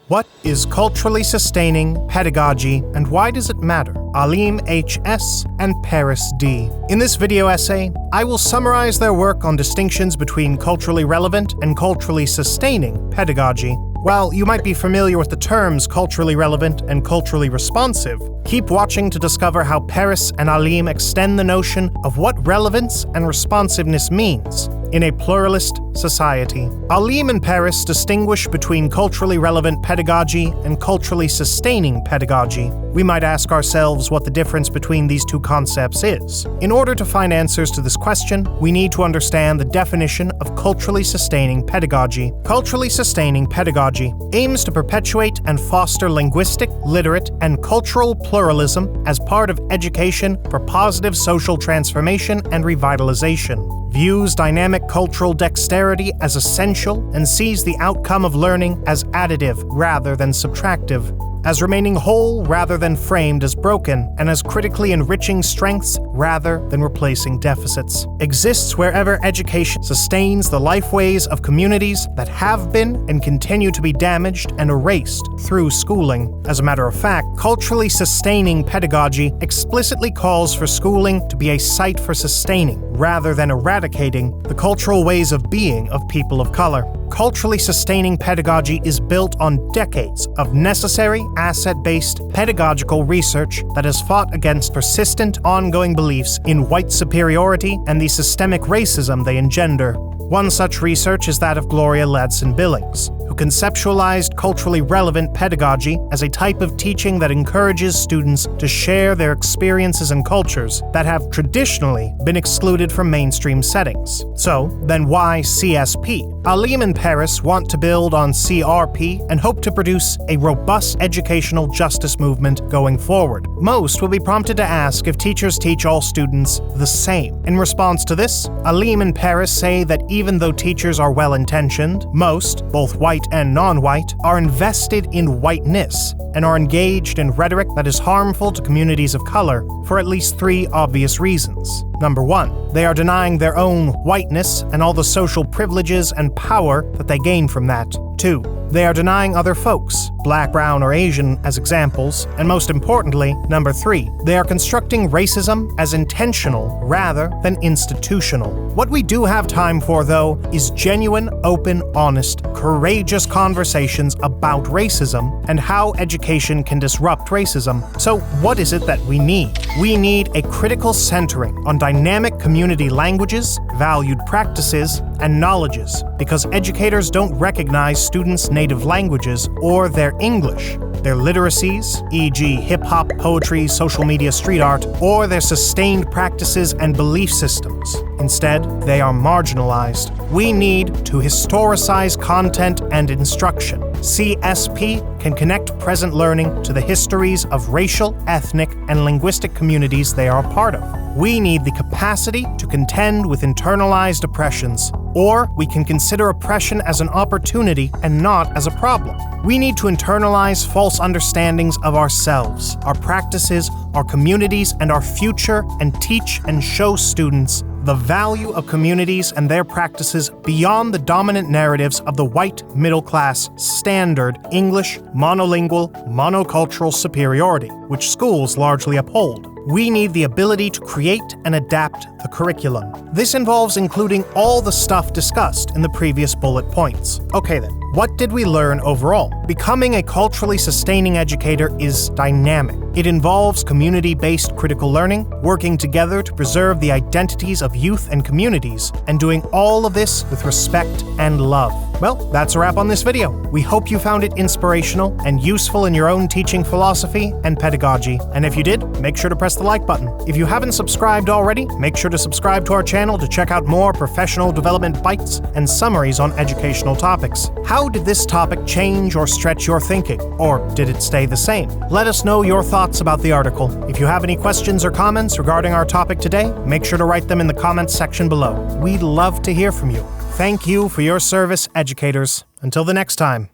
What is culturally sustaining pedagogy and why does it matter? Alim H.S. and Paris D. In this video essay, I will summarize their work on distinctions between culturally relevant and culturally sustaining pedagogy. While you might be familiar with the terms culturally relevant and culturally responsive, keep watching to discover how Paris and Alim extend the notion of what relevance and responsiveness means in a pluralist society. Alim and Paris distinguish between culturally relevant pedagogy and culturally sustaining pedagogy. We might ask ourselves what the difference between these two concepts is. In order to find answers to this question, we need to understand the definition of culturally sustaining pedagogy. Culturally sustaining pedagogy aims to perpetuate and foster linguistic, literate, and cultural pluralism as part of education for positive social transformation and revitalization. Views dynamic cultural dexterity as essential and sees the outcome of learning as additive rather than subtractive, as remaining whole rather than framed as broken, and as critically enriching strengths rather than replacing deficits. Exists wherever education sustains the lifeways of communities that have been and continue to be damaged and erased through schooling. As a matter of fact, culturally sustaining pedagogy explicitly calls for schooling to be a site for sustaining, rather than eradicating, the cultural ways of being of people of color. Culturally sustaining pedagogy is built on decades of necessary, asset-based pedagogical research that has fought against persistent, ongoing beliefs in white superiority and the systemic racism they engender. One such research is that of Gloria Ladson-Billings, who conceptualized culturally relevant pedagogy as a type of teaching that encourages students to share their experiences and cultures that have traditionally been excluded from mainstream settings. So, then why CSP? Alim and Paris want to build on CRP and hope to produce a robust educational justice movement going forward. Most will be prompted to ask if teachers teach all students the same. In response to this, Alim and Paris say that even though teachers are well-intentioned, most, both white and non-white, are invested in whiteness and are engaged in rhetoric that is harmful to communities of color for at least three obvious reasons. Number one, they are denying their own whiteness and all the social privileges and power that they gain from that. 2, they are denying other folks, black, brown, or Asian as examples, and most importantly, number 3, they are constructing racism as intentional rather than institutional. What we do have time for, though, is genuine, open, honest, courageous conversations about racism and how education can disrupt racism. So what is it that we need? We need a critical centering on dynamic community languages, valued practices, and knowledges, because educators don't recognize students' native languages or their English, their literacies, e.g. hip-hop, poetry, social media, street art, or their sustained practices and belief systems. Instead, they are marginalized. We need to historicize content and instruction. CSP can connect present learning to the histories of racial, ethnic, and linguistic communities they are a part of. We need the capacity to contend with internalized oppressions, or we can consider oppression as an opportunity and not as a problem. We need to internalize false understandings of ourselves, our practices, our communities, and our future, and teach and show students the value of communities and their practices beyond the dominant narratives of the white middle-class standard English monolingual monocultural superiority, which schools largely uphold. We need the ability to create and adapt the curriculum. This involves including all the stuff discussed in the previous bullet points. Okay then, what did we learn overall? Becoming a culturally sustaining educator is dynamic. It involves community-based critical learning, working together to preserve the identities of youth and communities, and doing all of this with respect and love. Well, that's a wrap on this video. We hope you found it inspirational and useful in your own teaching philosophy and pedagogy. And if you did, make sure to press the like button. If you haven't subscribed already, make sure to subscribe to our channel to check out more professional development bites and summaries on educational topics. How did this topic change or stretch your thinking? Or did it stay the same? Let us know your thoughts about the article. If you have any questions or comments regarding our topic today, make sure to write them in the comments section below. We'd love to hear from you. Thank you for your service, educators. Until the next time.